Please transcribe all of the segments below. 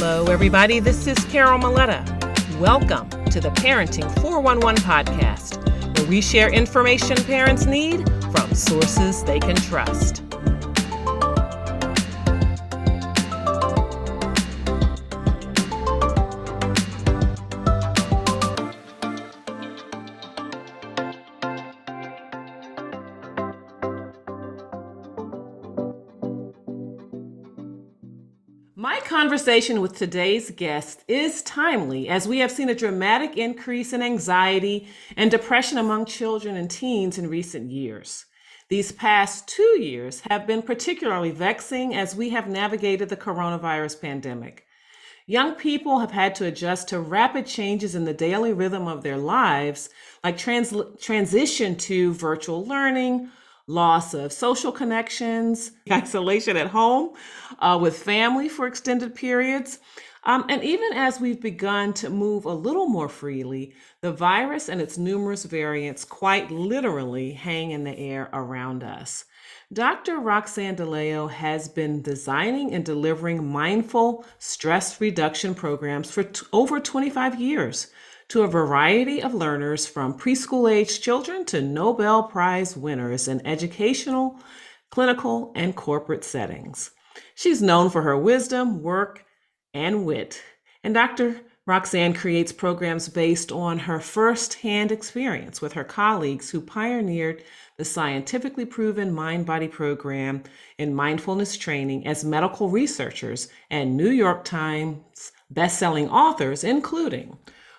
Hello, everybody. This is Carol Maletta. Welcome to the Parenting 411 podcast, where we share information parents need from sources they can trust. My conversation with today's guest is timely, as we have seen a dramatic increase in anxiety and depression among children and teens in recent years. These past 2 years have been particularly vexing as we have navigated the coronavirus pandemic. Young people have had to adjust to rapid changes in the daily rhythm of their lives, like transition to virtual learning, loss of social connections, isolation at home with family for extended periods. And even as we've begun to move a little more freely, the virus and its numerous variants quite literally hang in the air around us. Dr. Roxanne Daleo has been designing and delivering mindful stress reduction programs for over 25 years to a variety of learners, from preschool-age children to Nobel Prize winners in educational, clinical, and corporate settings. She's known for her wisdom, work, and wit. And Dr. Roxanne creates programs based on her firsthand experience with her colleagues who pioneered the scientifically proven mind-body program in mindfulness training as medical researchers and New York Times best-selling authors, including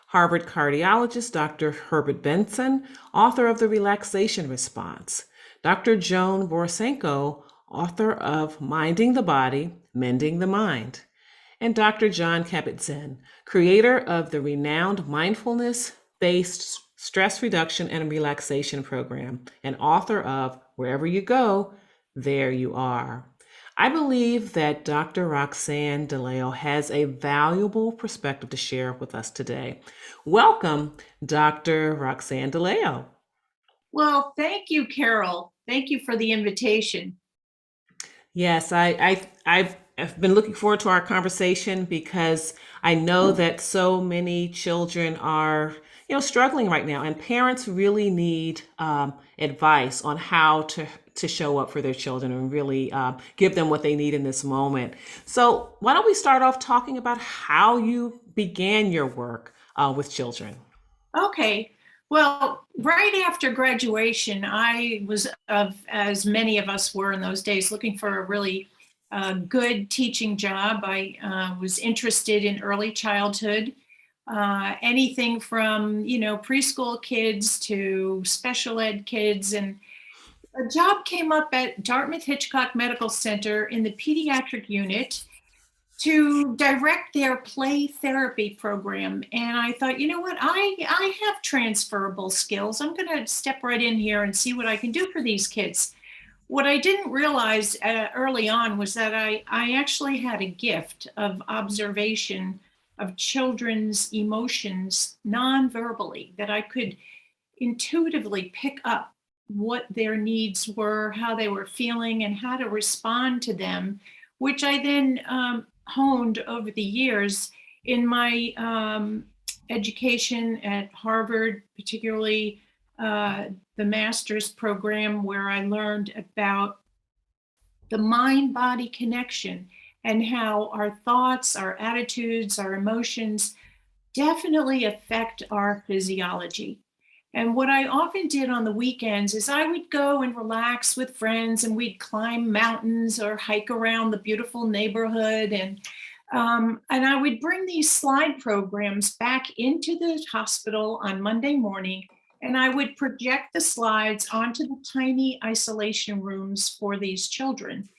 Harvard cardiologist Dr. Herbert Benson, author of The Relaxation Response; Dr. Joan Borisenko, author of Minding the Body, Mending the Mind; and Dr. John Kabat-Zinn, creator of the renowned mindfulness-based stress reduction and relaxation program, and author of Wherever You Go, There You Are. I believe that Dr. Roxanne Daleo has a valuable perspective to share with us today. Welcome, Dr. Roxanne Daleo. Well, thank you, Carol. Thank you for the invitation. Yes, I've been looking forward to our conversation because I know that so many children are, struggling right now, and parents really need advice on how to show up for their children and really give them what they need in this moment. So why don't we start off talking about how you began your work with children? Okay. Well, right after graduation, I was, as many of us were in those days, looking for a really good teaching job. I was interested in early childhood, anything from, preschool kids to special ed kids. And a job came up at Dartmouth Hitchcock Medical Center in the pediatric unit to direct their play therapy program. And I thought, you know what, I have transferable skills. I'm going to step right in here and see what I can do for these kids. What I didn't realize early on was that I actually had a gift of observation of children's emotions non-verbally, that I could intuitively pick up what their needs were, how they were feeling, and how to respond to them, which I then honed over the years in my education at Harvard, particularly the master's program, where I learned about the mind-body connection and how our thoughts, our attitudes, our emotions definitely affect our physiology. And what I often did on the weekends is I would go and relax with friends, and we'd climb mountains or hike around the beautiful neighborhood. And I would bring these slide programs back into the hospital on Monday morning, and I would project the slides onto the tiny isolation rooms for these children.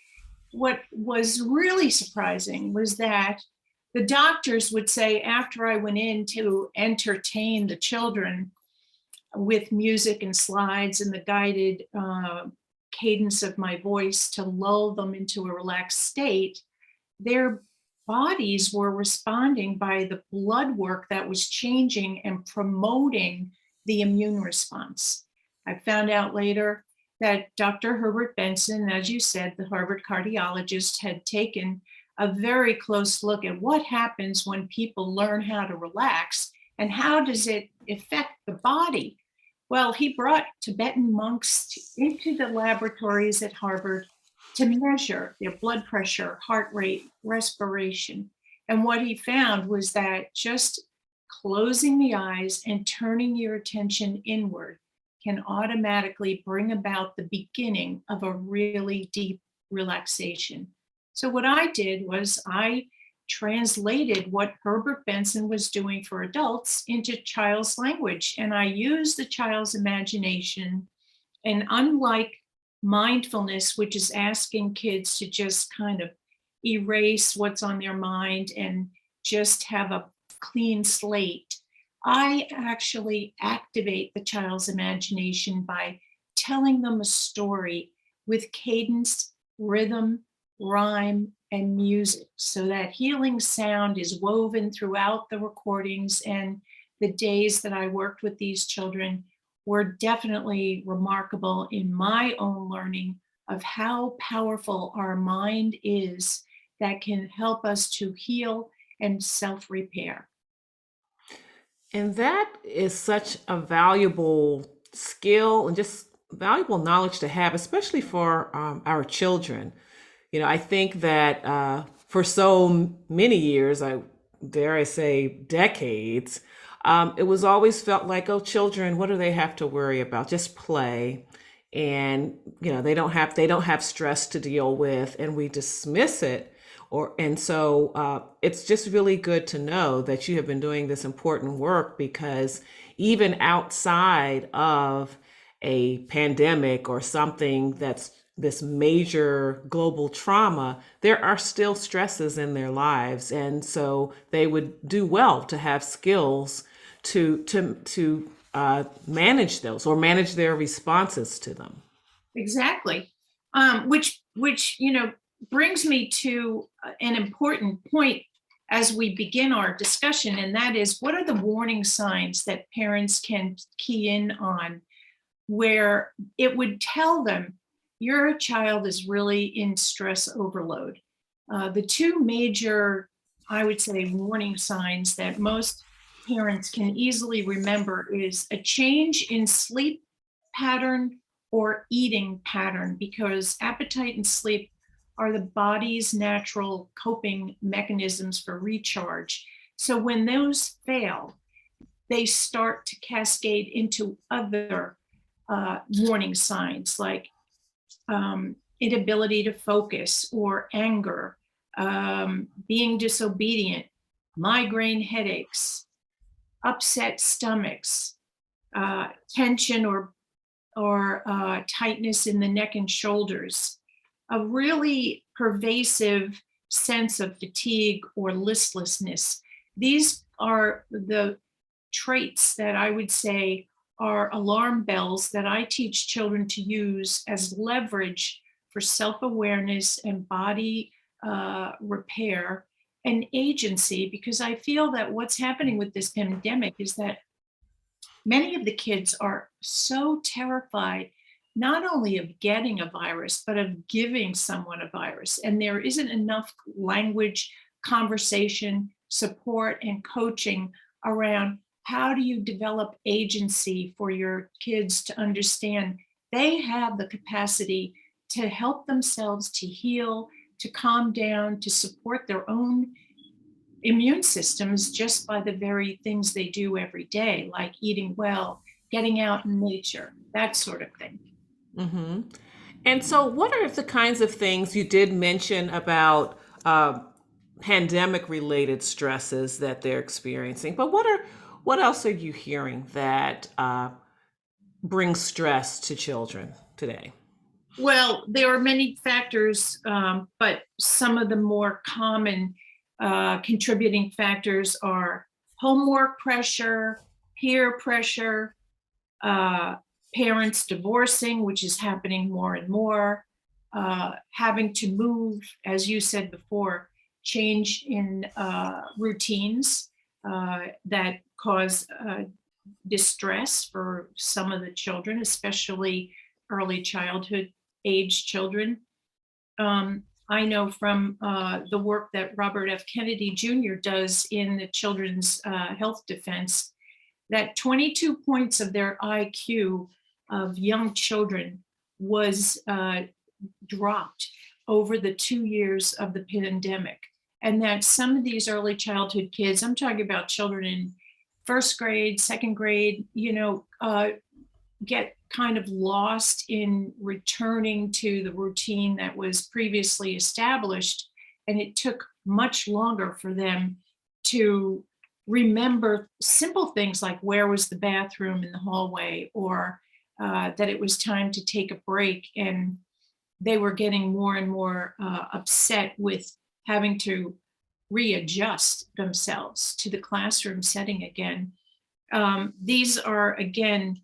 What was really surprising was that the doctors would say, after I went in to entertain the children with music and slides and the guided cadence of my voice to lull them into a relaxed state, their bodies were responding by the blood work that was changing and promoting the immune response. I found out later that Dr. Herbert Benson, as you said, the Harvard cardiologist, had taken a very close look at what happens when people learn how to relax and how does it affect the body. Well, he brought Tibetan monks into the laboratories at Harvard to measure their blood pressure, heart rate, respiration. And what he found was that just closing the eyes and turning your attention inward can automatically bring about the beginning of a really deep relaxation. So, what I did was I translated what Herbert Benson was doing for adults into child's language, and I used the child's imagination. And unlike mindfulness, which is asking kids to just kind of erase what's on their mind and just have a clean slate, I actually activate the child's imagination by telling them a story with cadence, rhythm, rhyme, and music. So that healing sound is woven throughout the recordings. And the days that I worked with these children were definitely remarkable in my own learning of how powerful our mind is that can help us to heal and self repair. And that is such a valuable skill and just valuable knowledge to have, especially for our children. I think that for so many years, I dare I say decades, it was always felt like, oh, children, what do they have to worry about? Just play. And they don't have stress to deal with, and we dismiss it. And so it's just really good to know that you have been doing this important work, because even outside of a pandemic or something that's this major global trauma, there are still stresses in their lives. And so they would do well to have skills to manage those or manage their responses to them. Exactly. Which brings me to an important point as we begin our discussion, and that is, what are the warning signs that parents can key in on where it would tell them your child is really in stress overload? The two major, I would say, warning signs that most parents can easily remember is a change in sleep pattern or eating pattern, because appetite and sleep are the body's natural coping mechanisms for recharge. So when those fail, they start to cascade into other warning signs like inability to focus or anger, being disobedient, migraine headaches, upset stomachs, tension or tightness in the neck and shoulders, a really pervasive sense of fatigue or listlessness. These are the traits that I would say are alarm bells that I teach children to use as leverage for self awareness and body repair and agency. Because I feel that what's happening with this pandemic is that many of the kids are so terrified not only of getting a virus, but of giving someone a virus. And there isn't enough language, conversation, support, and coaching around how do you develop agency for your kids to understand they have the capacity to help themselves to heal, to calm down, to support their own immune systems just by the very things they do every day, like eating well, getting out in nature, that sort of thing. hmm And so, what are the kinds of things you did mention about pandemic-related stresses that they're experiencing? But what else are you hearing that brings stress to children today? Well, there are many factors, but some of the more common contributing factors are homework pressure, peer pressure, uh, parents divorcing, which is happening more and more, having to move, as you said before, change in routines that cause distress for some of the children, especially early childhood age children. I know from the work that Robert F. Kennedy Jr. does in the Children's Health Defense, that 22 points of their IQ of young children was dropped over the 2 years of the pandemic. And that some of these early childhood kids, I'm talking about children in first grade, second grade, get kind of lost in returning to the routine that was previously established. And it took much longer for them to remember simple things like where was the bathroom in the hallway, or that it was time to take a break. And they were getting more and more upset with having to readjust themselves to the classroom setting again. These are, again,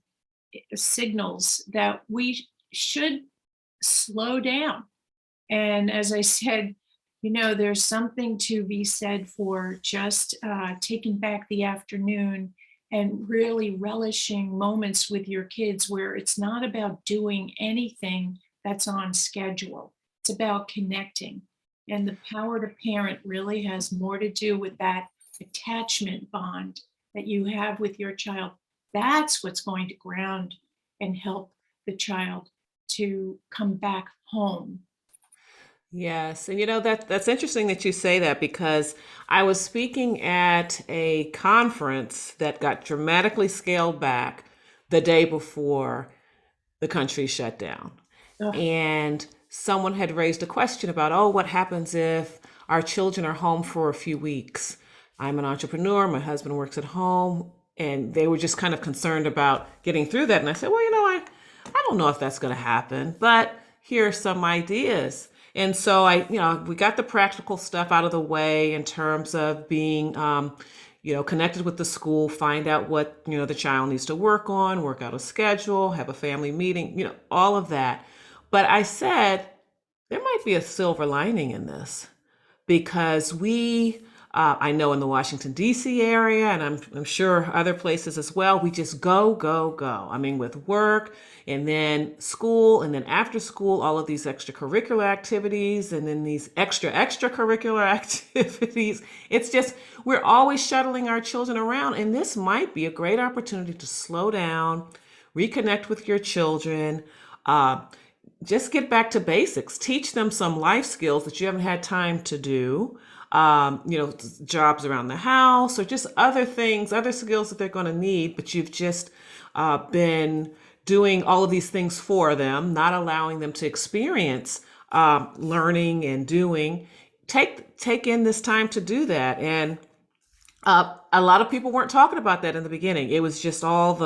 signals that we should slow down. And as I said, there's something to be said for just taking back the afternoon and really relishing moments with your kids where it's not about doing anything that's on schedule. It's about connecting. And the power to parent really has more to do with that attachment bond that you have with your child. That's what's going to ground and help the child to come back home. Yes, and that's interesting that you say that, because I was speaking at a conference that got dramatically scaled back the day before the country shut down. Ugh. And someone had raised a question about, oh, what happens if our children are home for a few weeks? I'm an entrepreneur, my husband works at home, and they were just kind of concerned about getting through that. And I said, well, I don't know if that's going to happen, but here are some ideas. And so we got the practical stuff out of the way in terms of being, connected with the school, find out what, the child needs to work on, work out a schedule, have a family meeting, all of that. But I said, there might be a silver lining in this, because I know in the Washington, D.C. area, and I'm sure other places as well, we just go, go, go. I mean, with work and then school, and then after school, all of these extracurricular activities, and then these extracurricular activities. It's just, we're always shuttling our children around. And this might be a great opportunity to slow down, reconnect with your children, just get back to basics, teach them some life skills that you haven't had time to do. Jobs around the house, or just other things, other skills that they're going to need, but you've just been doing all of these things for them, not allowing them to experience learning and doing. Take in this time to do that. And a lot of people weren't talking about that in the beginning. It was just all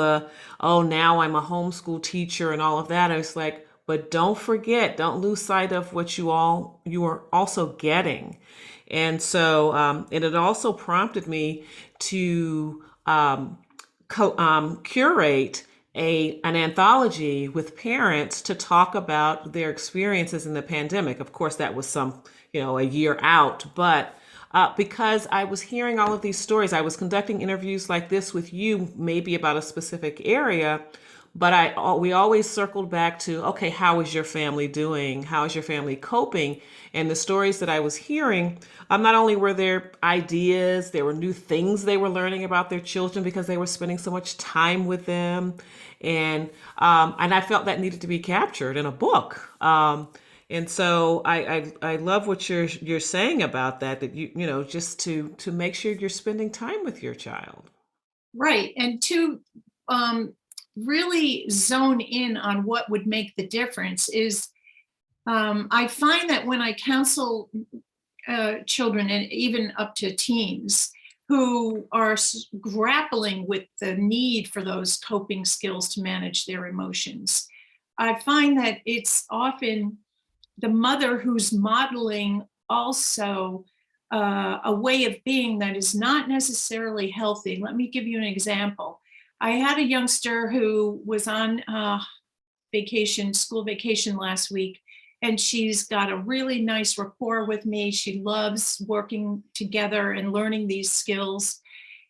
oh, now I'm a homeschool teacher and all of that. I was like, but don't don't lose sight of what you are also getting. And so, and it also prompted me to curate an anthology with parents to talk about their experiences in the pandemic. Of course, that was a year out, but because I was hearing all of these stories, I was conducting interviews like this with you, maybe about a specific area. But we always circled back to, okay, how is your family doing? How is your family coping? And the stories that I was hearing, not only were there ideas, there were new things they were learning about their children because they were spending so much time with them. And I felt that needed to be captured in a book. And so I love what you're saying about that just to make sure you're spending time with your child. Right. And to really zone in on what would make the difference is I find that when I counsel children, and even up to teens, who are grappling with the need for those coping skills to manage their emotions, I find that it's often the mother who's modeling also a way of being that is not necessarily healthy. Let me give you an example. I had a youngster who was on school vacation last week, and she's got a really nice rapport with me. She loves working together and learning these skills.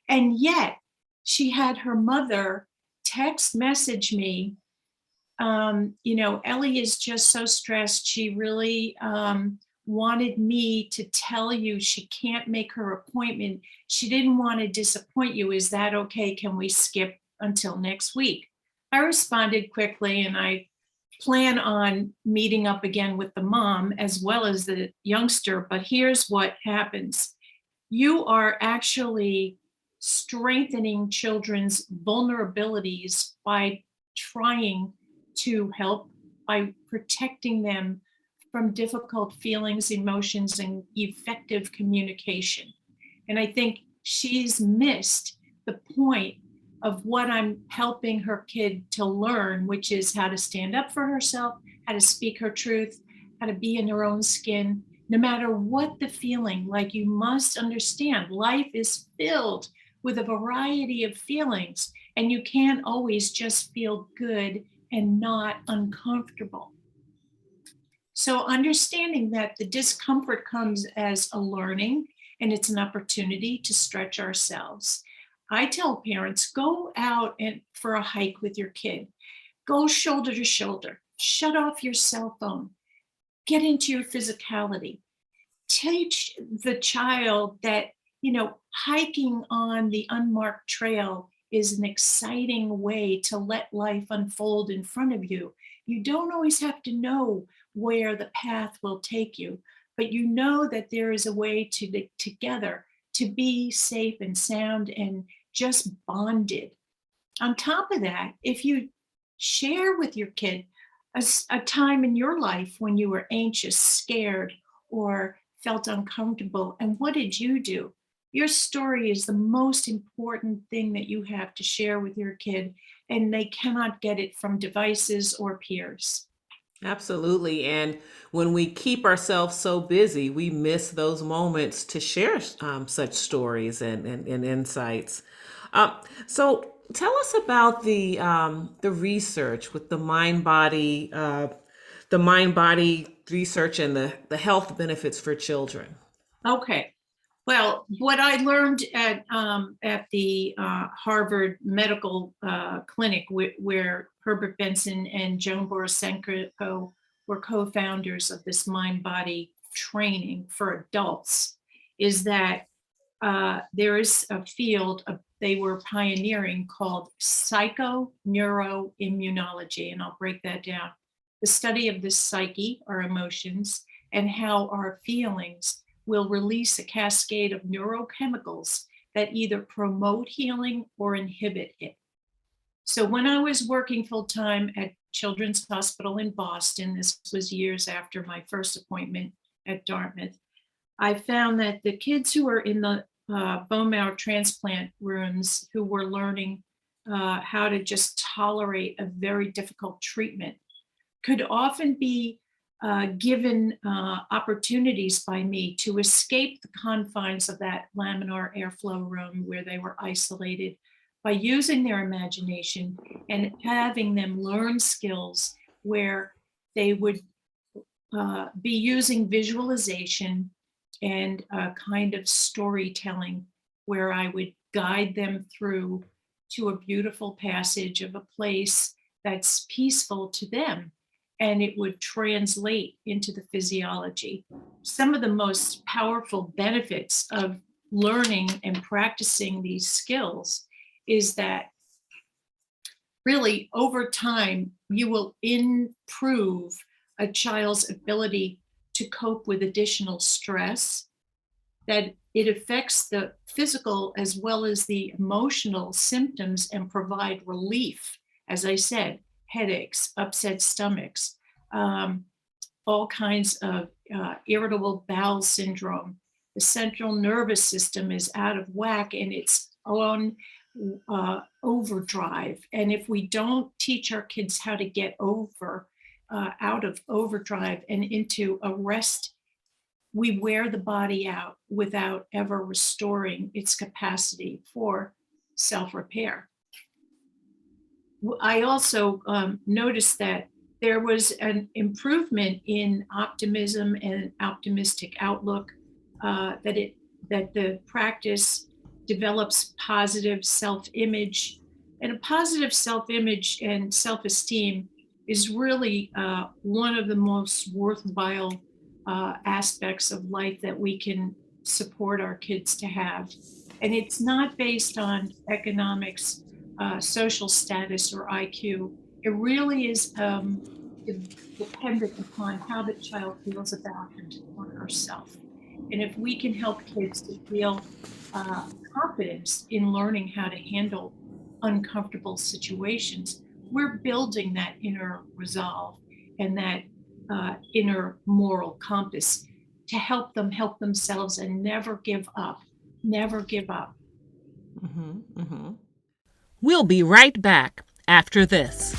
And yet she had her mother text message me, Ellie is just so stressed. She really wanted me to tell you she can't make her appointment. She didn't want to disappoint you. Is that okay? Can we skip until next week? I responded quickly, and I plan on meeting up again with the mom as well as the youngster. But here's what happens: you are actually strengthening children's vulnerabilities by trying to help, by protecting them from difficult feelings, emotions, and effective communication. And I think she's missed the point of what I'm helping her kid to learn, which is how to stand up for herself, how to speak her truth, how to be in her own skin, no matter what the feeling. Like, you must understand, life is filled with a variety of feelings, and you can't always just feel good and not uncomfortable. So, understanding that the discomfort comes as a learning and it's an opportunity to stretch ourselves. I tell parents, go out and for a hike with your kid, go shoulder to shoulder, shut off your cell phone, get into your physicality, teach the child that, hiking on the unmarked trail is an exciting way to let life unfold in front of you. You don't always have to know where the path will take you, but you know that there is a way to together to be safe and sound and just bonded. On top of that, if you share with your kid a time in your life when you were anxious, scared, or felt uncomfortable, and what did you do? Your story is the most important thing that you have to share with your kid, and they cannot get it from devices or peers. Absolutely. And when we keep ourselves so busy, we miss those moments to share such stories and insights. Um, so tell us about the research with the mind body research and the health benefits for children. Okay. Well, what I learned at the Harvard Medical Clinic, where Herbert Benson and Joan Borisenko were co-founders of this mind-body training for adults, is that there is a field they were pioneering called psychoneuroimmunology, and I'll break that down. The study of the psyche, our emotions, and how our feelings will release a cascade of neurochemicals that either promote healing or inhibit it. So when I was working full time at Children's Hospital in Boston, this was years after my first appointment at Dartmouth, I found that the kids who were in the bone marrow transplant rooms, who were learning how to just tolerate a very difficult treatment, could often be given opportunities by me to escape the confines of that laminar airflow room where they were isolated by using their imagination and having them learn skills where they would be using visualization and a kind of storytelling, where I would guide them through to a beautiful passage of a place that's peaceful to them, and it would translate into the physiology. Some of the most powerful benefits of learning and practicing these skills is that really over time you will improve a child's ability to cope with additional stress, that it affects the physical as well as the emotional symptoms and provide relief. As I said, headaches, upset stomachs, all kinds of irritable bowel syndrome. The central nervous system is out of whack and it's on overdrive. And if we don't teach our kids how to get out of overdrive and into a rest, we wear the body out without ever restoring its capacity for self-repair. I also noticed that there was an improvement in optimism and optimistic outlook, that the practice develops positive self-image, and a positive self-image and self-esteem is really one of the most worthwhile aspects of life that we can support our kids to have. And it's not based on economics, social status, or IQ. It really is dependent upon how the child feels about him or herself. And if we can help kids to feel confidence in learning how to handle uncomfortable situations, we're building that inner resolve and that inner moral compass to help them help themselves and never give up. Never give up. We'll be right back after this.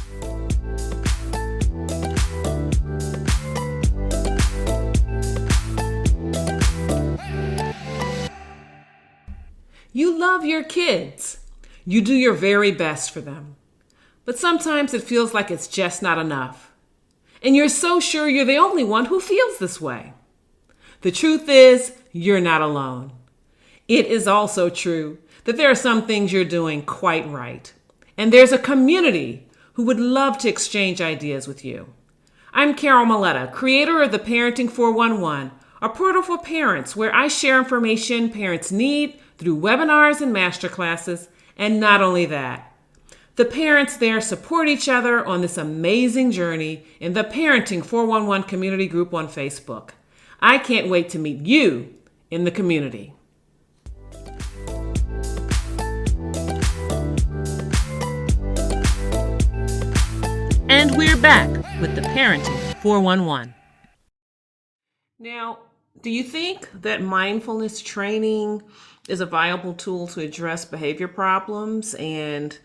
You love your kids. You do your very best for them. But sometimes it feels like it's just not enough. And you're so sure you're the only one who feels this way. The truth is, you're not alone. It is also true that there are some things you're doing quite right. And there's a community who would love to exchange ideas with you. I'm Carol Maletta, creator of the Parenting 411, a portal for parents where I share information parents need through webinars and masterclasses. And not only that, the parents there support each other on this amazing journey in the Parenting 411 community group on Facebook. I can't wait to meet you in the community. And we're back with the Parenting 411. Now, do you think that mindfulness training is a viable tool to address behavior problems? And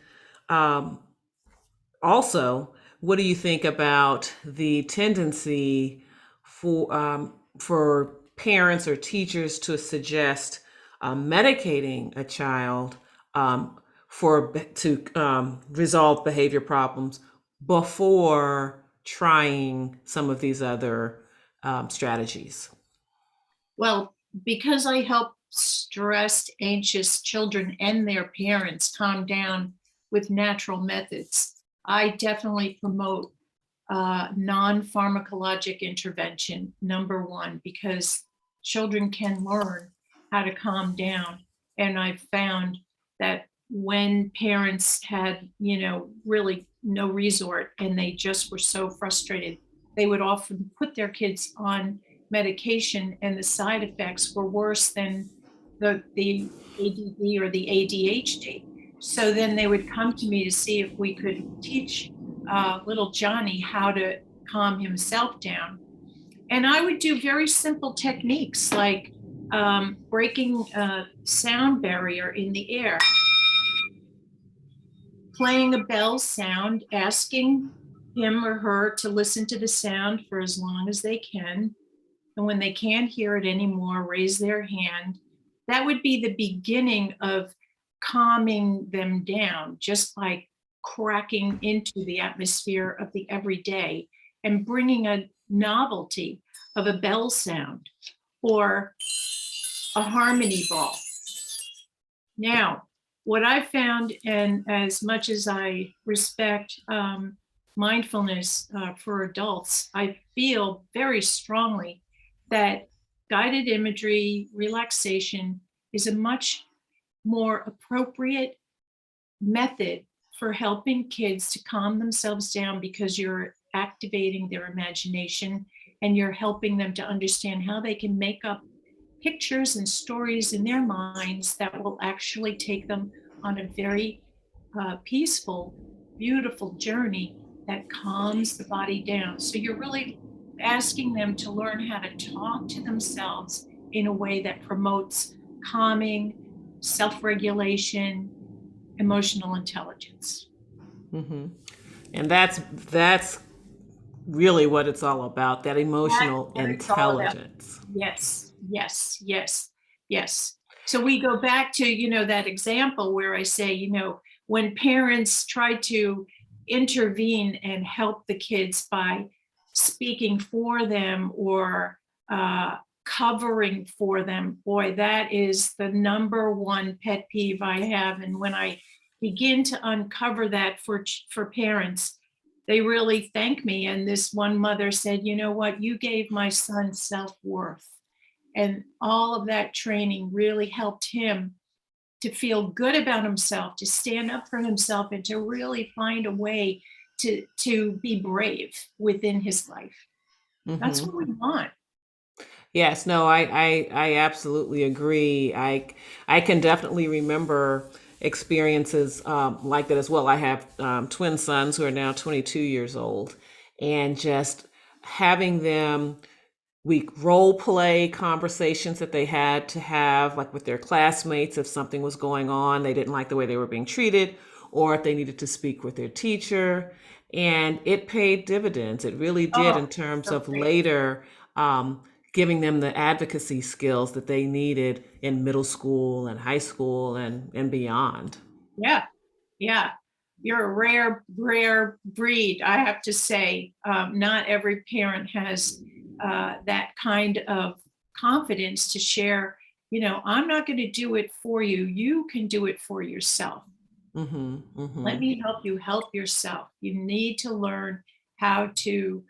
also, what do you think about the tendency for parents or teachers to suggest medicating a child to resolve behavior problems before trying some of these other strategies? Well, because I help stressed, anxious children and their parents calm down with natural methods, I definitely promote non-pharmacologic intervention, number one, because children can learn how to calm down. And I've found that when parents had, really no resort and they just were so frustrated, they would often put their kids on medication, and the side effects were worse than the ADD or the ADHD. So then they would come to me to see if we could teach little Johnny how to calm himself down. And I would do very simple techniques like breaking a sound barrier in the air, playing a bell sound, asking him or her to listen to the sound for as long as they can. And when they can't hear it anymore, raise their hand. That would be the beginning of calming them down, just by cracking into the atmosphere of the everyday and bringing a novelty of a bell sound or a harmony ball. Now, what I found, and as much as I respect mindfulness for adults, I feel very strongly that guided imagery, relaxation is a much more appropriate method for helping kids to calm themselves down, because you're activating their imagination and you're helping them to understand how they can make up pictures and stories in their minds that will actually take them on a very peaceful, beautiful journey that calms the body down. So you're really asking them to learn how to talk to themselves in a way that promotes calming, self-regulation, emotional intelligence. Mm-hmm. And that's really what it's all about, that emotional intelligence. Yes, yes, yes, yes. So we go back to, that example where I say, when parents try to intervene and help the kids by speaking for them or covering for them, boy, that is the number one pet peeve I have. And when I begin to uncover that for parents, they really thank me. And this one mother said, you know what, you gave my son self-worth. And all of that training really helped him to feel good about himself, to stand up for himself, and to really find a way to be brave within his life. That's what we Hmm. want. Yes, no, I absolutely agree. I can definitely remember experiences like that as well. I have twin sons who are now 22 years old, and just having them, we role play conversations that they had to have, like with their classmates, if something was going on, they didn't like the way they were being treated, or if they needed to speak with their teacher. And it paid dividends. It really did, Oh, in terms so of great. later giving them the advocacy skills that they needed in middle school and high school and beyond. Yeah, yeah. You're a rare, rare breed, I have to say. Not every parent has that kind of confidence to share, I'm not going to do it for you. You can do it for yourself. Mm-hmm. Let Mm-hmm. me help you help yourself. You need to learn how to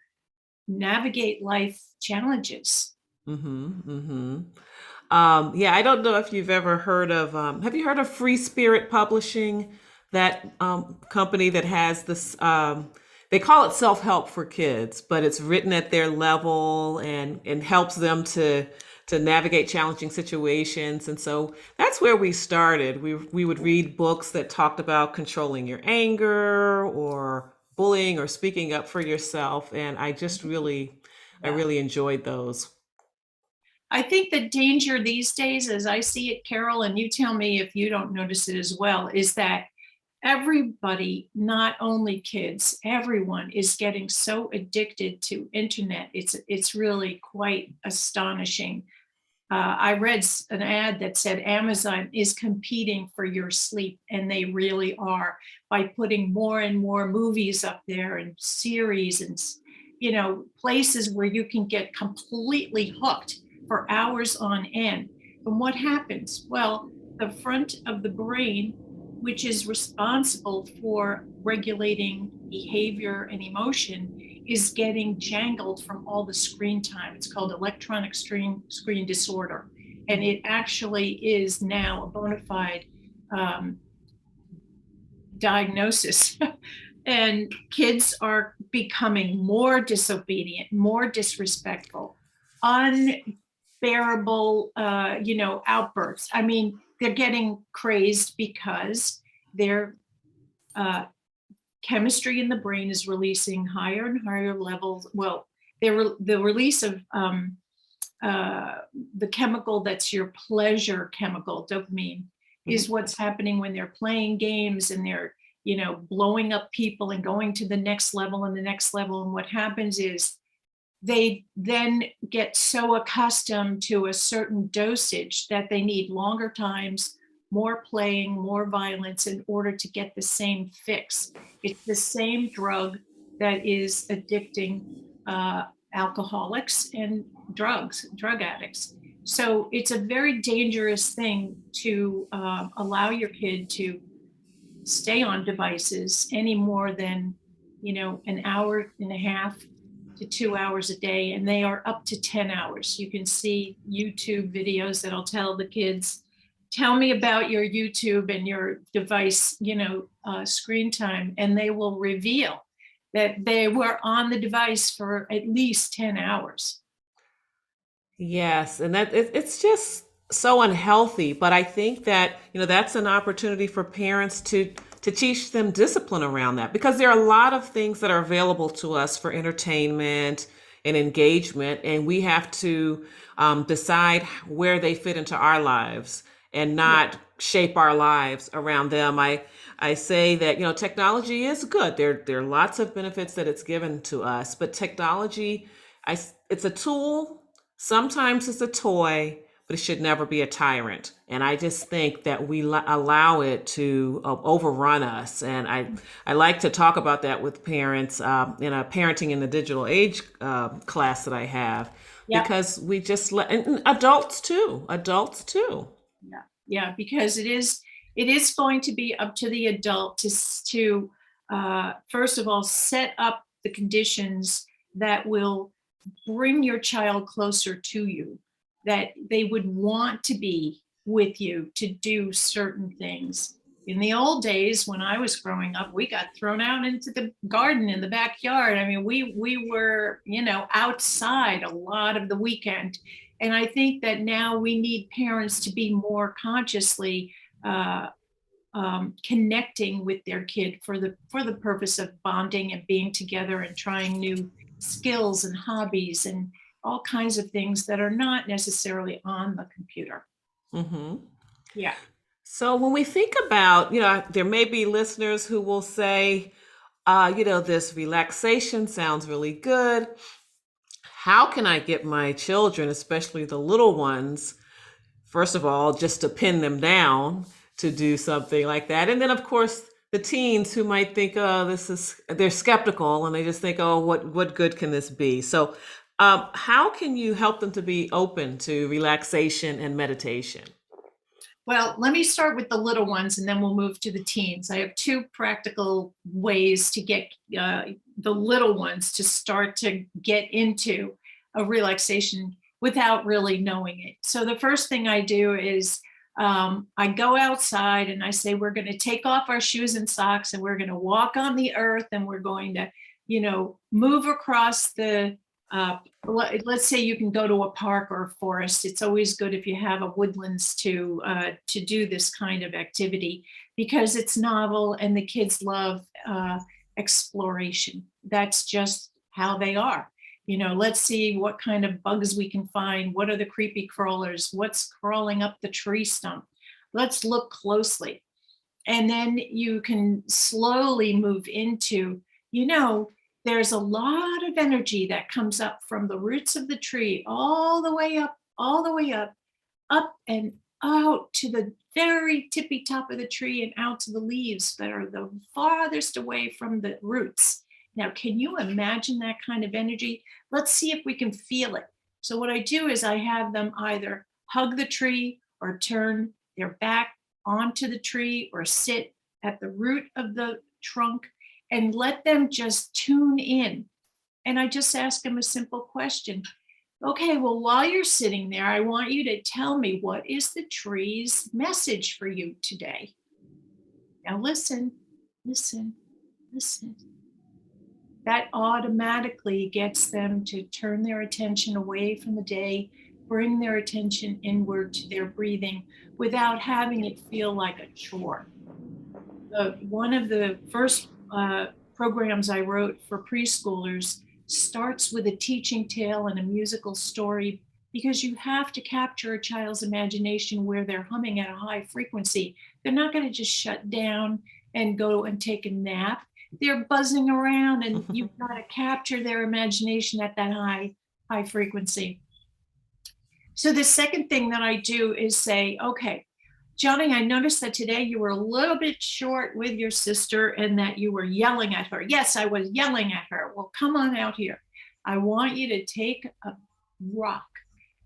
navigate life challenges. Mm-hmm. Mm-hmm. Yeah, I don't know if you've ever heard of, have you heard of Free Spirit Publishing? That company that has this, they call it self-help for kids, but it's written at their level and helps them to navigate challenging situations. And so that's where we started. We would read books that talked about controlling your anger or bullying or speaking up for yourself. And I Yeah. really enjoyed those. I think the danger these days, as I see it, Carol, and you tell me if you don't notice it as well, is that everybody, not only kids, everyone is getting so addicted to internet. It's really quite astonishing. I read an ad that said Amazon is competing for your sleep, and they really are, by putting more and more movies up there and series and places where you can get completely hooked for hours on end. And what happens? Well, the front of the brain, which is responsible for regulating behavior and emotion, is getting jangled from all the screen time. It's called electronic screen disorder. And it actually is now a bona fide um, diagnosis. And kids are becoming more disobedient, more disrespectful, unbearable, outbursts. I mean, they're getting crazed because their uh, chemistry in the brain is releasing higher and higher levels. Well, the release of uh, the chemical that's your pleasure chemical, dopamine, is Mhm. what's happening when they're playing games and they're, blowing up people and going to the next level and the next level. And what happens is they then get so accustomed to a certain dosage that they need longer times, more playing, more violence in order to get the same fix. It's the same drug that is addicting uh, alcoholics and drug addicts. So it's a very dangerous thing to allow your kid to stay on devices any more than, an hour and a half to 2 hours a day, and they are up to 10 hours. You can see YouTube videos that'll tell the kids, tell me about your YouTube and your device, screen time, and they will reveal that they were on the device for at least 10 hours. Yes, and it's just so unhealthy. But I think that, that's an opportunity for parents to teach them discipline around that, because there are a lot of things that are available to us for entertainment and engagement, and we have to decide where they fit into our lives and Yeah, not shape our lives around them. I say that, technology is good. There are lots of benefits that it's given to us, but technology, it's a tool. Sometimes it's a toy, but it should never be a tyrant. And I just think that we allow it to overrun us. And I like to talk about that with parents in a parenting in the digital age class that I have, yeah, because we just let, and adults too. yeah, yeah, because it is going to be up to the adult to first of all, set up the conditions that will bring your child closer to you, that they would want to be with you to do certain things. In the old days, when I was growing up, we got thrown out into the garden in the backyard. I mean, we were, outside a lot of the weekend. And I think that now we need parents to be more consciously uh, connecting with their kid for the purpose of bonding and being together and trying new skills and hobbies and all kinds of things that are not necessarily on the computer. Hmm. Yeah. So when we think about, there may be listeners who will say, this relaxation sounds really good. How can I get my children, especially the little ones, first of all, just to pin them down to do something like that? And then, of course, the teens who might think, oh, they're skeptical and they just think, oh, what good can this be? So, how can you help them to be open to relaxation and meditation? Well, let me start with the little ones and then we'll move to the teens. I have two practical ways to get the little ones to start to get into a relaxation without really knowing it. So, the first thing I do is I go outside and I say, we're going to take off our shoes and socks and we're going to walk on the earth and we're going to, move across the uh, let's say you can go to a park or a forest. It's always good if you have a woodlands to do this kind of activity because it's novel and the kids love exploration. That's just how they are. Let's see what kind of bugs we can find. What are the creepy crawlers? What's crawling up the tree stump? Let's look closely. And then you can slowly move into, you know, there's a lot of energy that comes up from the roots of the tree all the way up and out to the very tippy top of the tree and out to the leaves that are the farthest away from the roots. Now, can you imagine that kind of energy? Let's see if we can feel it. So, what I do is I have them either hug the tree or turn their back onto the tree or sit at the root of the trunk and let them just tune in. And I just ask them a simple question. Okay, well, while you're sitting there, I want you to tell me what is the tree's message for you today? Now listen, listen, listen. That automatically gets them to turn their attention away from the day, bring their attention inward to their breathing without having it feel like a chore. One of the first programs I wrote for preschoolers starts with a teaching tale and a musical story because you have to capture a child's imagination where they're humming at a high frequency. They're not going to just shut down and go and take a nap. They're buzzing around, and you've got to capture their imagination at that high frequency. So the second thing that I do is say, okay, Johnny, I noticed that today you were a little bit short with your sister and that you were yelling at her. Yes, I was yelling at her. Well, come on out here. I want you to take a rock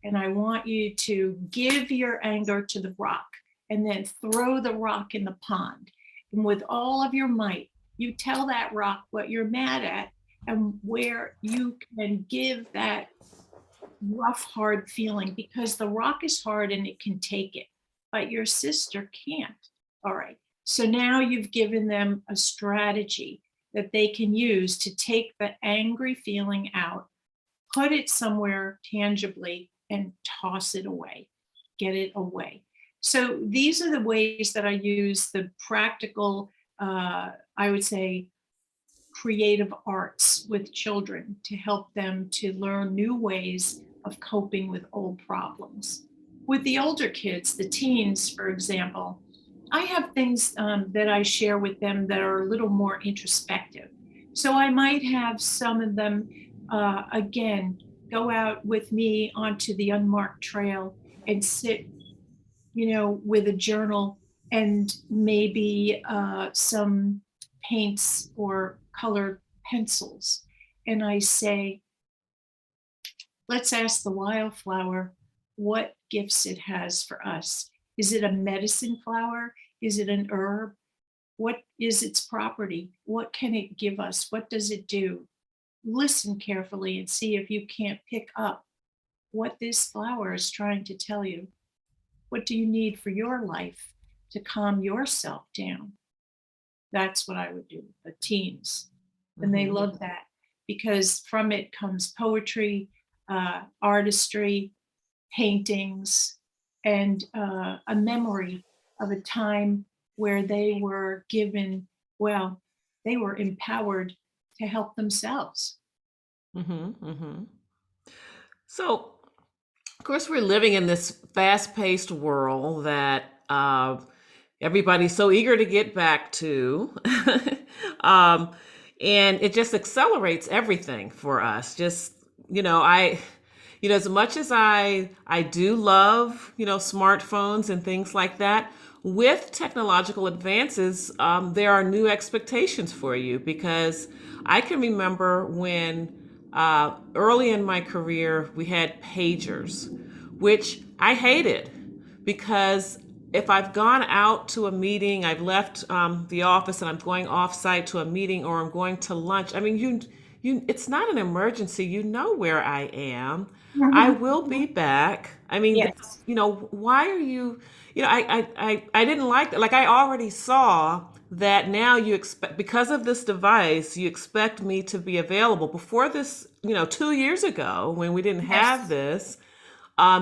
and I want you to give your anger to the rock and then throw the rock in the pond. And with all of your might, you tell that rock what you're mad at and where you can give that rough, hard feeling because the rock is hard and it can take it, but your sister can't. All right. So now you've given them a strategy that they can use to take the angry feeling out, put it somewhere tangibly, and toss it away, get it away. So these are the ways that I use the practical, I would say, creative arts with children to help them to learn new ways of coping with old problems. With the older kids, the teens, for example, I have things that I share with them that are a little more introspective. So I might have some of them, again, go out with me onto the unmarked trail and sit, with a journal and maybe some paints or colored pencils. And I say, let's ask the wildflower what gifts it has for us. Is it a medicine flower? Is it an herb? What is its property? What can it give us? What does it do? Listen carefully and see if you can't pick up what this flower is trying to tell you. What do you need for your life to calm yourself down? That's what I would do with the teens. And they Hmm. love that because from it comes poetry, artistry, paintings, and a memory of a time where they were given, well, they were empowered to help themselves. Hmm. Hmm. So, of course, we're living in this fast-paced world that everybody's so eager to get back to. um, and it just accelerates everything for us. Just, I, as much as I do love, smartphones and things like that, with technological advances, there are new expectations for you because I can remember when early in my career we had pagers, which I hated because if I've gone out to a meeting, I've left the office and I'm going off site to a meeting or I'm going to lunch. I mean, it's not an emergency. You know where I am. I Mhm. will be back. I mean, Yes. why are you, I didn't like that. Like I already saw that now you expect, because of this device, you expect me to be available. Before this, 2 years ago when we didn't have Yes. this,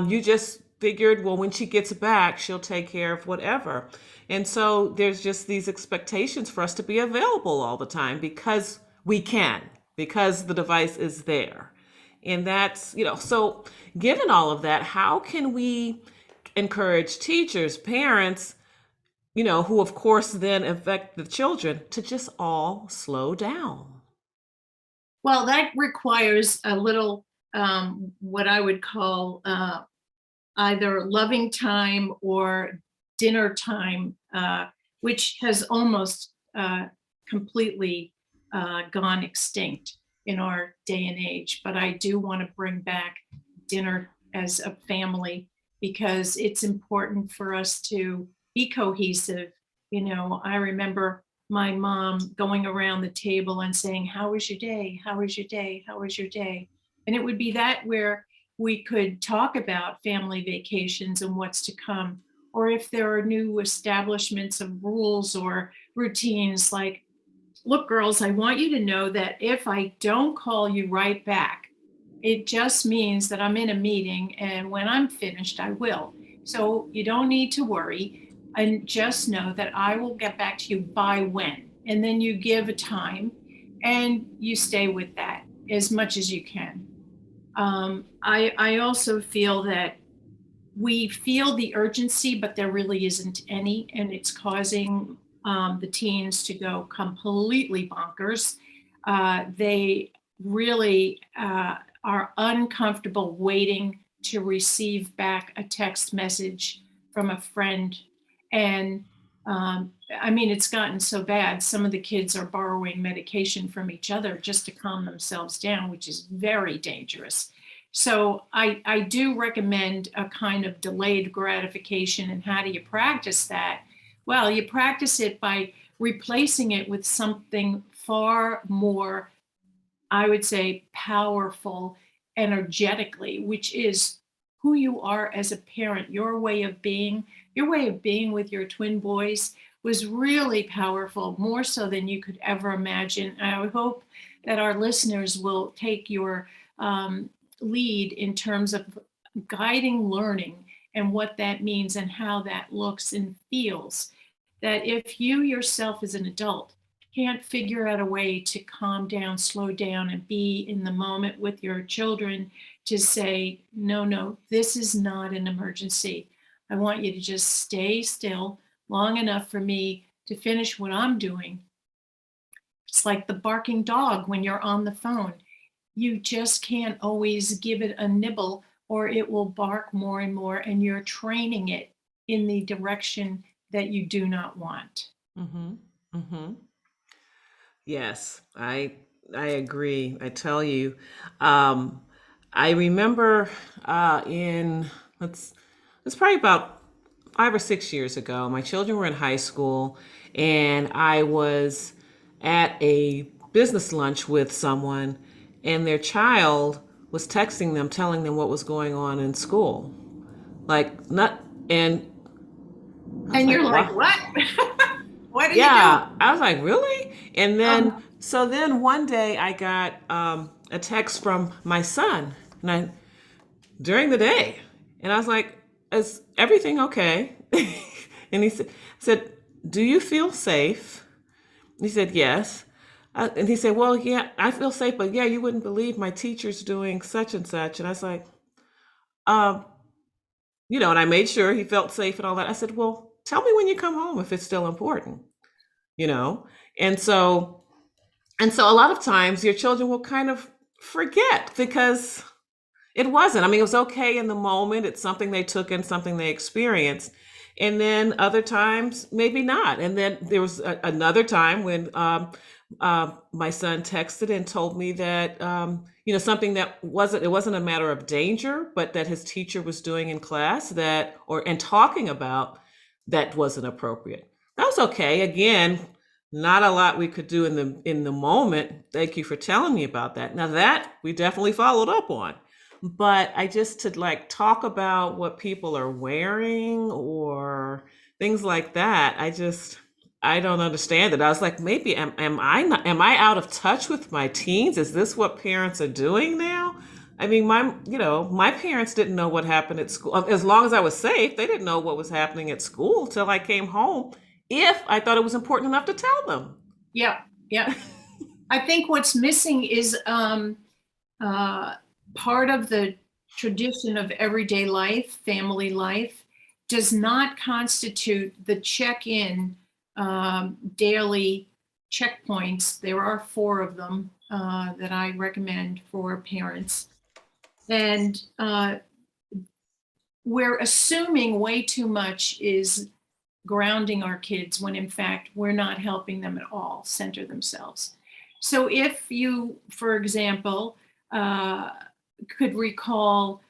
you just figured, well, when she gets back, she'll take care of whatever. And so there's just these expectations for us to be available all the time because we can, because the device is there. And that's, so given all of that, how can we encourage teachers, parents, who of course then affect the children to just all slow down? Well, that requires a little, what I would call either loving time or dinner time, which has almost completely gone extinct in our day and age. But I do want to bring back dinner as a family because it's important for us to be cohesive. I remember my mom going around the table and saying, "How was your day? How was your day? How was your day?" And it would be that where we could talk about family vacations and what's to come, or if there are new establishments of rules or routines like, look, girls, I want you to know that if I don't call you right back, it just means that I'm in a meeting and when I'm finished, I will. So you don't need to worry and just know that I will get back to you by when. And then you give a time and you stay with that as much as you can. I also feel that we feel the urgency, but there really isn't any, and it's causing the teens to go completely bonkers. They really are uncomfortable waiting to receive back a text message from a friend. And I mean, it's gotten so bad. Some of the kids are borrowing medication from each other just to calm themselves down, which is very dangerous. So I do recommend a kind of delayed gratification. And how do you practice that? Well, you practice it by replacing it with something far more, I would say, powerful energetically, which is who you are as a parent, your way of being with your twin boys was really powerful, more so than you could ever imagine. I hope that our listeners will take your lead in terms of guiding learning and what that means and how that looks and feels. That if you yourself as an adult can't figure out a way to calm down, slow down, and be in the moment with your children to say, no, no, this is not an emergency. I want you to just stay still long enough for me to finish what I'm doing. It's like the barking dog when you're on the phone. You just can't always give it a nibble or it will bark more and more, and you're training it in the direction that you do not want. Mm-hmm. Mm-hmm. Yes, I agree. I tell you, um, I remember in let's it's probably about 5 or 6 years ago. My children were in high school, and I was at a business lunch with someone, and their child was texting them, telling them what was going on in school. Like, not, and I was And like, you're like, what? what? What are you doing? Yeah. I was like, really? And then, Uh, so then one day I got a text from my son, and during the day. And I was like, is everything okay? And he said, do you feel safe? He said, yes. And he said, well, yeah, I feel safe, but yeah, you wouldn't believe my teacher's doing such and such. And I was like, um, and I made sure he felt safe and all that. I said, well, tell me when you come home if it's still important, you know? And so, and so a lot of times your children will kind of forget because it wasn't. I mean, it was okay in the moment. It's something they took in, something they experienced. And then other times, maybe not. And then there was another time when my son texted and told me that, something that it wasn't a matter of danger, but that his teacher was doing in class and talking about that wasn't appropriate. That was okay. Again, not a lot we could do in the moment. Thank you for telling me about that. Now that we definitely followed up on. But I just to like talk about what people are wearing or things like that, I don't understand it. I was like, maybe am I out of touch with my teens? Is this what parents are doing now? I mean, my parents didn't know what happened at school. As long as I was safe, they didn't know what was happening at school till I came home, if I thought it was important enough to tell them. yeah, yeah. I think what's missing is uh, part of the tradition of everyday life, family life, does not constitute the check-in daily checkpoints. There are four of them that I recommend for parents. And we're assuming way too much is grounding our kids when in fact we're not helping them at all center themselves. So if you, for example, uh, could recall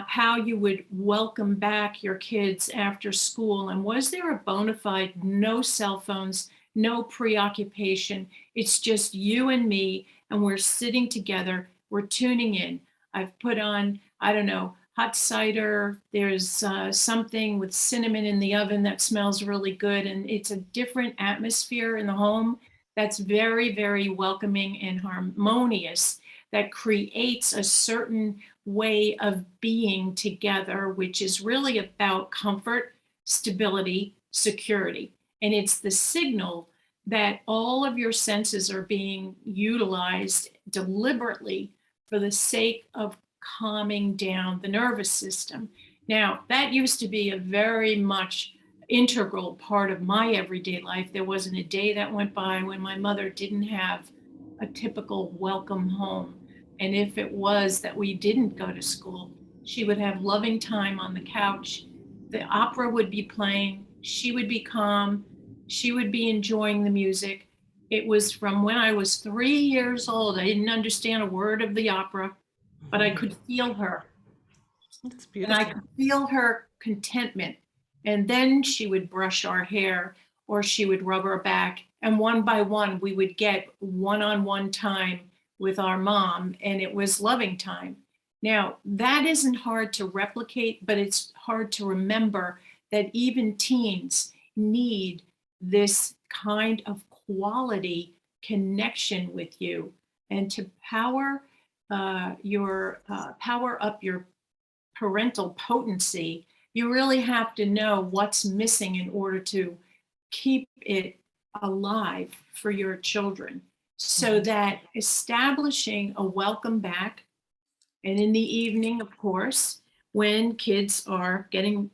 how you would welcome back your kids after school, and was there a bona fide no cell phones, no preoccupation, it's just you and me, and we're sitting together, we're tuning in. I've put on, I don't know, hot cider. There's something with cinnamon in the oven that smells really good. And it's a different atmosphere in the home that's very, very welcoming and harmonious, that creates a certain way of being together, which is really about comfort, stability, security. And it's the signal that all of your senses are being utilized deliberately for the sake of calming down the nervous system. Now, that used to be a very much integral part of my everyday life. There wasn't a day that went by when my mother didn't have a typical welcome home. And if it was that we didn't go to school, she would have loving time on the couch. The opera would be playing. She would be calm. She would be enjoying the music. It was from when I was 3 years old. I didn't understand a word of the opera, but I could feel her, It's and I beautiful. could feel her contentment. And then she would brush our hair or she would rub our back. And one by one, we would get one on one time with our mom, and it was loving time. Now, that isn't hard to replicate, but it's hard to remember that even teens need this kind of quality connection with you, and to power up your parental potency, you really have to know what's missing in order to keep it alive for your children. So Mhm. that establishing a welcome back, and in the evening, of course, when kids are getting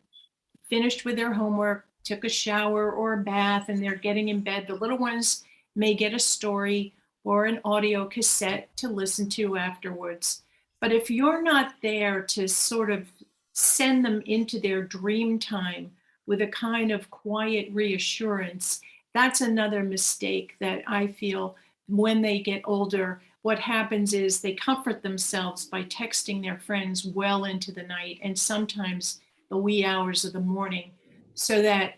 finished with their homework, took a shower or a bath, and they're getting in bed, the little ones may get a story or an audio cassette to listen to afterwards. But if you're not there to sort of send them into their dream time with a kind of quiet reassurance, that's another mistake that I feel when they get older. What happens is they comfort themselves by texting their friends well into the night and sometimes the wee hours of the morning. so that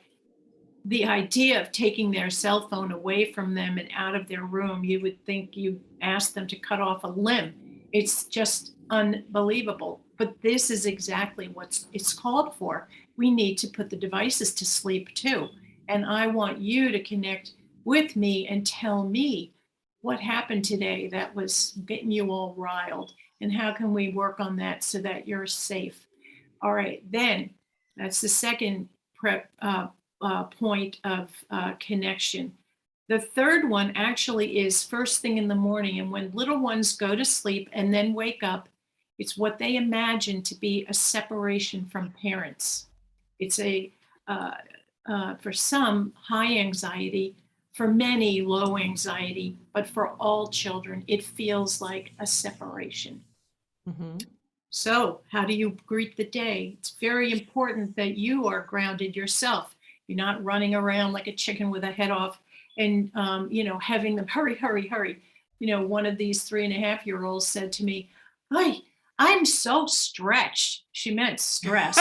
the idea of taking their cell phone away from them and out of their room, you would think you asked them to cut off a limb. It's just unbelievable. But this is exactly what it's called for. We need to put the devices to sleep too. And I want you to connect with me and tell me what happened today that was getting you all riled, and how can we work on that so that you're safe. All right, then that's the second point of connection. The third one actually is first thing in the morning. And when little ones go to sleep and then wake up, it's what they imagine to be a separation from parents. It's uh, for some, high anxiety, for many, low anxiety, but for all children, it feels like a separation. Mm-hmm. So, how do you greet the day? It's very important that you are grounded yourself. You're not running around like a chicken with a head off and, having them hurry, hurry, hurry. One of these 3.5-year-olds said to me, "Hi, I'm so stretched." She meant stressed.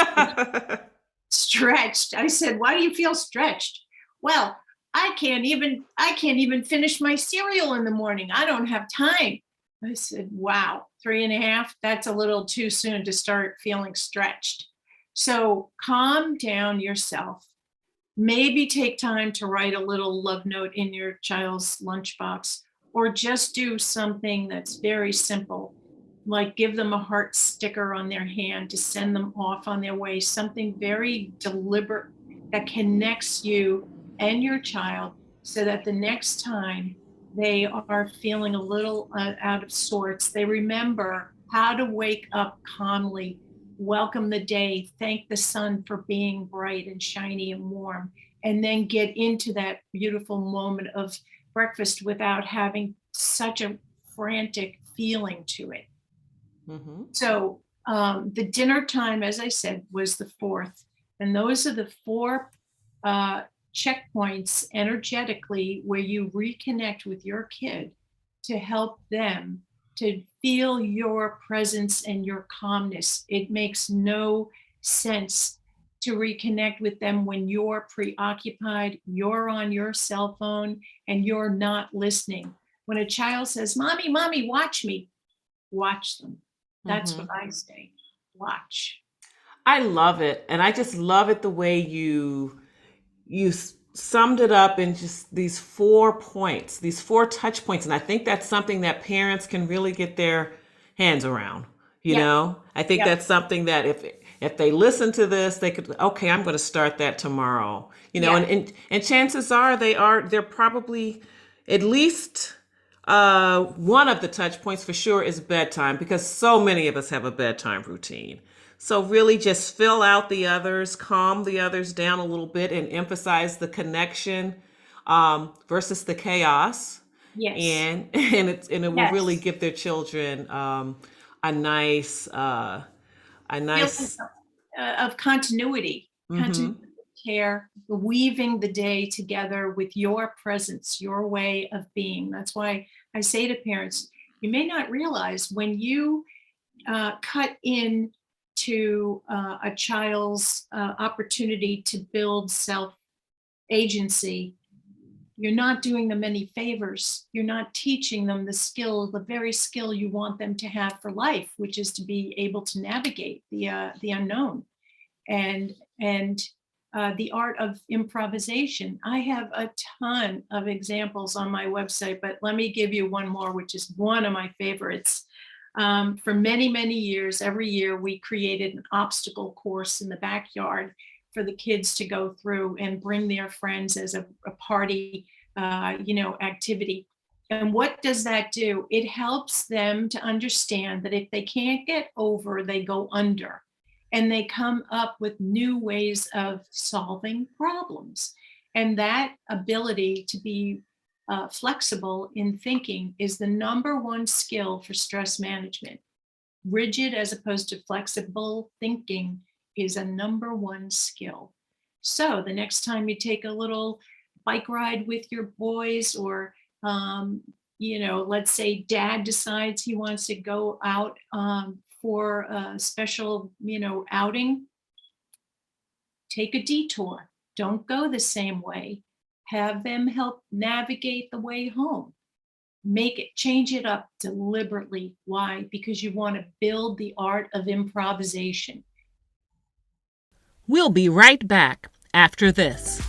Stretched. I said, "Why do you feel stretched?" "Well, I can't even finish my cereal in the morning. I don't have time." I said, "Wow, 3.5, that's a little too soon to start feeling stretched." So calm down yourself. Maybe take time to write a little love note in your child's lunchbox, or just do something that's very simple, like give them a heart sticker on their hand to send them off on their way, something very deliberate that connects you and your child, so that the next time they are feeling a little out of sorts, they remember how to wake up calmly, welcome the day, thank the sun for being bright and shiny and warm, and then get into that beautiful moment of breakfast without having such a frantic feeling to it. Mm-hmm. So the dinner time, as I said, was the fourth. And those are the four uh, checkpoints energetically where you reconnect with your kid to help them to feel your presence and your calmness. It makes no sense to reconnect with them when you're preoccupied, you're on your cell phone, and you're not listening. When a child says, "Mommy, mommy, watch me," watch them. That's Mm-hmm. what I say. Watch. I love it. And I just love it the way you summed it up in just these 4 points, these 4 touch points. And I think that's something that parents can really get their hands around. Yep. I think Yep. that's something that if they listen to this, they could, okay, I'm going to start that tomorrow. Yeah. And chances are they're probably at least one of the touch points for sure is bedtime, because so many of us have a bedtime routine. So really just fill out the others, calm the others down a little bit, and emphasize the connection versus the chaos. Yes. And it will really Yes. give their children a nice a Feeling nice of continuity, continuity hmm of care, weaving the day together with your presence, your way of being. That's why I say to parents, you may not realize when you cut in to a child's opportunity to build self agency, you're not doing them any favors. You're not teaching them the skill, the very skill you want them to have for life, which is to be able to navigate the unknown and the art of improvisation. I have a ton of examples on my website, but let me give you one more, which is one of my favorites. For many, many years, every year we created an obstacle course in the backyard for the kids to go through and bring their friends as a party, activity. And what does that do? It helps them to understand that if they can't get over, they go under, and they come up with new ways of solving problems. And that ability to be flexible in thinking is the number one skill for stress management. Rigid as opposed to flexible thinking is a number one skill. So the next time you take a little bike ride with your boys, or let's say dad decides he wants to go out for a special, outing, take a detour. Don't go the same way. Have them help navigate the way home. Change it up deliberately. Why? Because you want to build the art of improvisation. We'll be right back after this.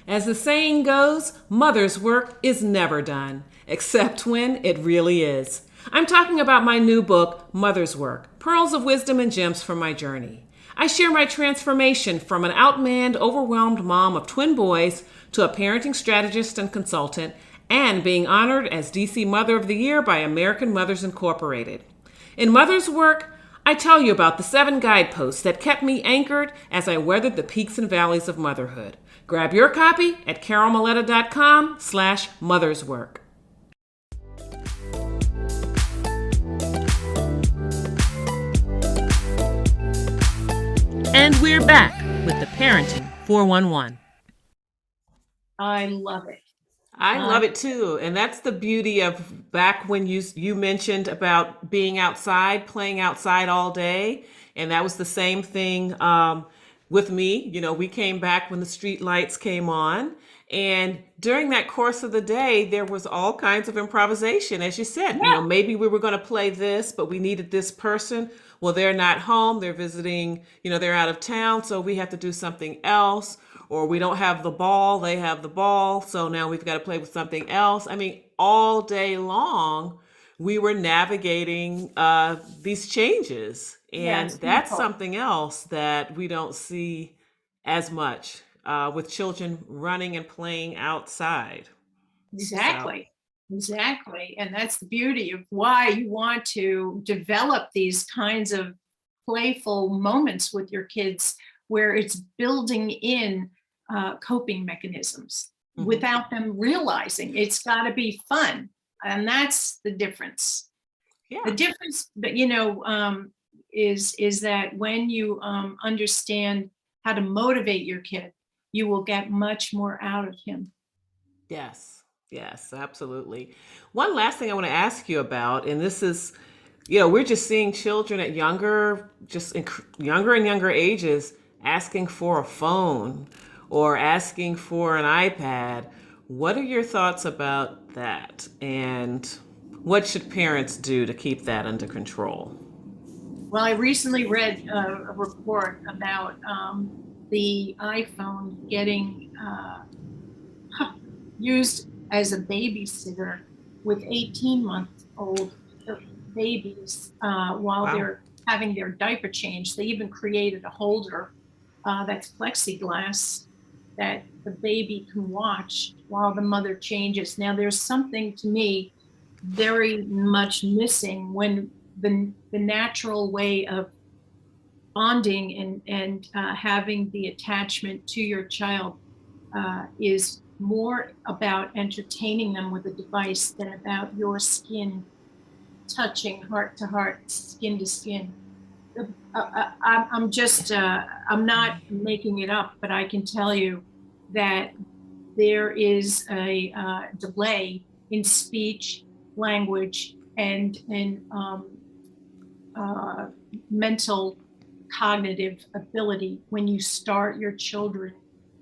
As the saying goes, mother's work is never done, except when it really is. I'm talking about my new book, Mother's Work, Pearls of Wisdom and Gems from My Journey. I share my transformation from an outmanned, overwhelmed mom of twin boys to a parenting strategist and consultant, and being honored as DC Mother of the Year by American Mothers Incorporated. In Mother's Work, I tell you about the 7 guideposts that kept me anchored as I weathered the peaks and valleys of motherhood. Grab your copy at carolmaletta.com/motherswork. And we're back with the Parenting 411. I love it. I love it too. And that's the beauty of back when you mentioned about being outside, playing outside all day. And that was the same thing with me. You know, we came back when the street lights came on. And during that course of the day, there was all kinds of improvisation. As you said, you know, maybe we were going to play this, but we needed this person. Well, they're not home. They're visiting, you know, they're out of town. So we have to do something else. Or we don't have the ball, they have the ball. So now we've got to play with something else. I mean, all day long, we were navigating these changes. And that's something else that we don't see as much with children running and playing outside. Exactly. Exactly. And that's the beauty of why you want to develop these kinds of playful moments with your kids where it's building in coping mechanisms without them realizing it's got to be fun. And that's the difference. Yeah. The difference, but you know, is that when you understand how to motivate your kid, you will get much more out of him. Yes, yes, absolutely. One last thing I want to ask you about, and this is, you know, we're just seeing children at younger and younger ages asking for a phone or asking for an iPad. What are your thoughts about that? And what should parents do to keep that under control? Well, I recently read a report about the iPhone getting used as a babysitter with 18-month-old babies while they're having their diaper changed. They even created a holder that's plexiglass that the baby can watch while the mother changes. Now, there's something to me very much missing when the natural way of bonding and having the attachment to your child is more about entertaining them with a device than about your skin touching heart to heart, skin to skin. I'm just, I'm not making it up, but I can tell you that there is a delay in speech, language, and mental cognitive ability when you start your children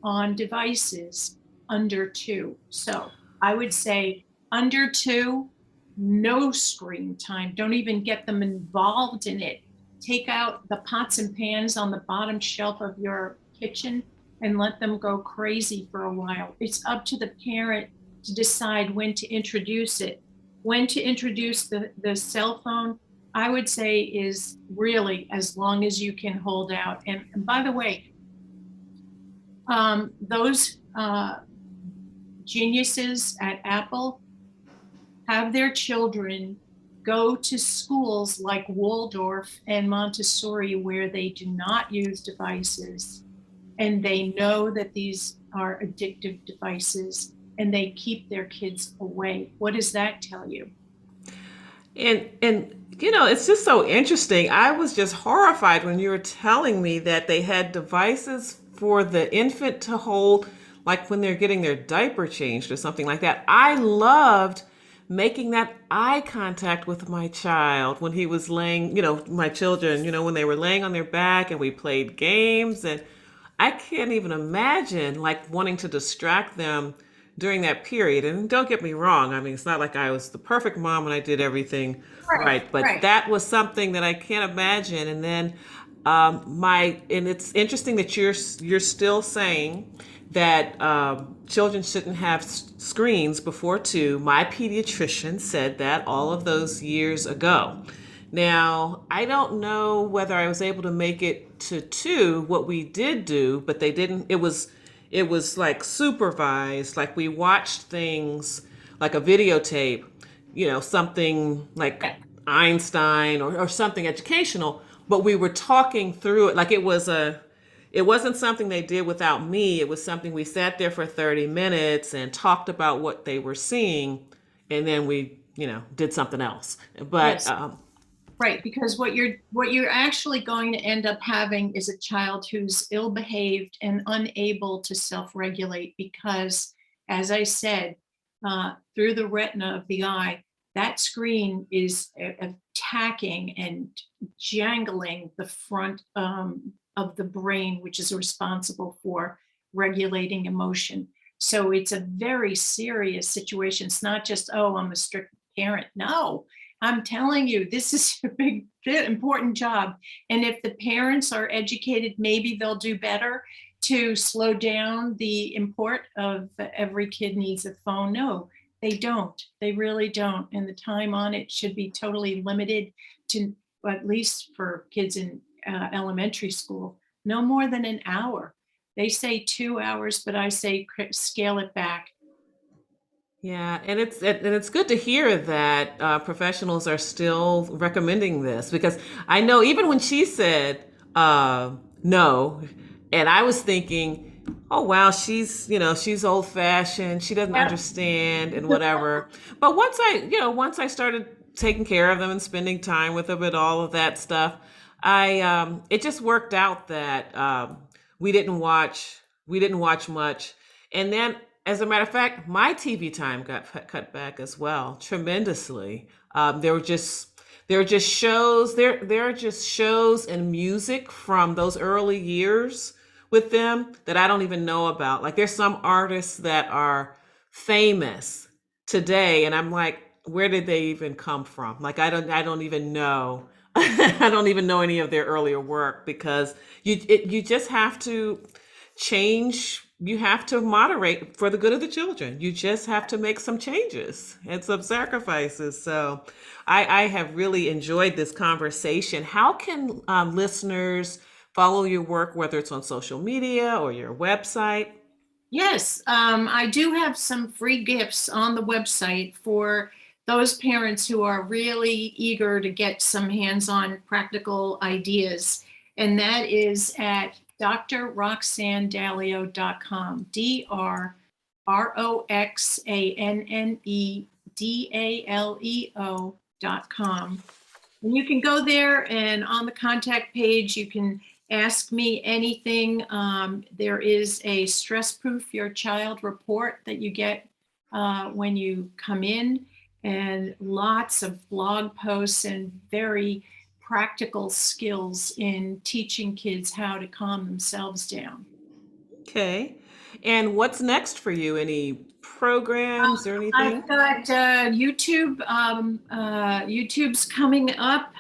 on devices under 2. So I would say under 2, no screen time. Don't even get them involved in it. Take out the pots and pans on the bottom shelf of your kitchen and let them go crazy for a while. It's up to the parent to decide when to introduce it. When to introduce the cell phone, I would say, is really as long as you can hold out. And by the way, those geniuses at Apple have their children go to schools like Waldorf and Montessori where they do not use devices, and they know that these are addictive devices, and they keep their kids away. What does that tell you? And you know, it's just so interesting. I was just horrified when you were telling me that they had devices for the infant to hold, like when they're getting their diaper changed or something like that. I loved making that eye contact with my child when he was laying, my children, when they were laying on their back and we played games. And I can't even imagine like wanting to distract them during that period. And don't get me wrong, I mean, it's not like I was the perfect mom and I did everything Right, right, but right. that was something that I can't imagine. And then and it's interesting that you're still saying that children shouldn't have screens before two. My pediatrician said that all of those years ago. Now, I don't know whether I was able to make it to two, what we did do, but they didn't. It was like supervised, like we watched things like a videotape, something like Yeah. Einstein or something educational, but we were talking through it like it wasn't something they did without me. It was something we sat there for 30 minutes and talked about what they were seeing, and then we, did something else. But Yes. Right, because what you're actually going to end up having is a child who's ill-behaved and unable to self-regulate because, as I said, through the retina of the eye, that screen is attacking and jangling the front of the brain, which is responsible for regulating emotion. So it's a very serious situation. It's not just, oh, I'm a strict parent. No, I'm telling you, this is a big, important job. And if the parents are educated, maybe they'll do better to slow down the import of every kid needs a phone. No, they don't. They really don't. And the time on it should be totally limited to, at least for kids in elementary school, no more than an hour. They say 2 hours, but I say scale it back. yeah, and it's good to hear that professionals are still recommending this, because I know even when she said no, and I was thinking, oh wow, she's old fashioned, she doesn't Yep. understand and whatever. But once I started taking care of them and spending time with them and all of that stuff, I it just worked out that we didn't watch we didn't watch much, and then as a matter of fact, my TV time got cut back as well tremendously. There were just shows. There are just shows and music from those early years with them that I don't even know about. Like there's some artists that are famous today, and I'm like, where did they even come from? Like I don't even know. I don't even know any of their earlier work, because you just have to change. You have to moderate for the good of the children. You just have to make some changes and some sacrifices. So I have really enjoyed this conversation. How can listeners follow your work, whether it's on social media or your website? Yes, I do have some free gifts on the website for those parents who are really eager to get some hands-on practical ideas. And that is at drroxannedaleo.com, DrRoxannedaleo.com. And you can go there, and on the contact page, you can ask me anything. There is a stress proof your child report that you get when you come in, and lots of blog posts and very practical skills in teaching kids how to calm themselves down. Okay. And what's next for you? Any programs or I've anything? got YouTube. YouTube's coming up,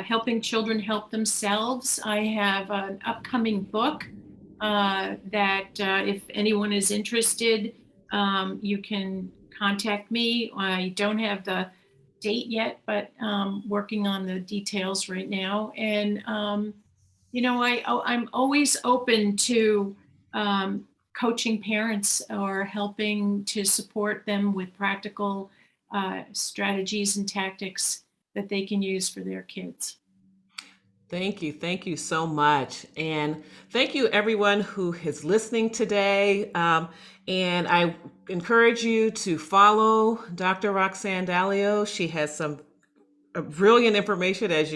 helping children help themselves. I have an upcoming book that if anyone is interested, you can contact me. I don't have the date yet, but working on the details right now. And I'm always open to coaching parents or helping to support them with practical strategies and tactics that they can use for their kids. Thank you. Thank you so much. And thank you, everyone who is listening today. And I encourage you to follow Dr. Roxanne Daleo. She has some brilliant information as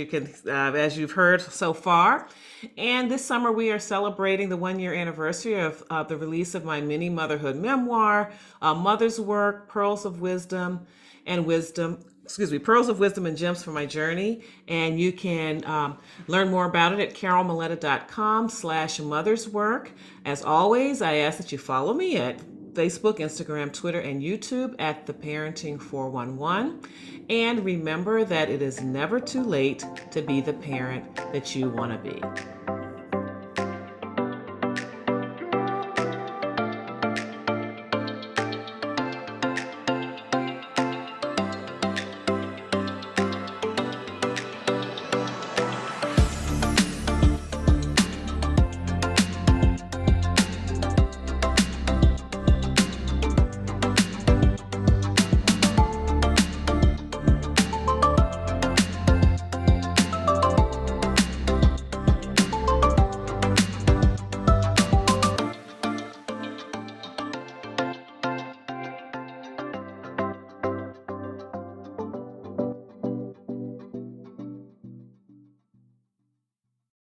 you've heard so far. And this summer we are celebrating the 1 year anniversary of the release of my mini motherhood memoir, Mother's Work, Pearls of Wisdom and Gems for My Journey. And you can learn more about it at carolmaletta.com/Mother's Work. As always, I ask that you follow me at Facebook, Instagram, Twitter, and YouTube at The Parenting 411. And remember that it is never too late to be the parent that you want to be.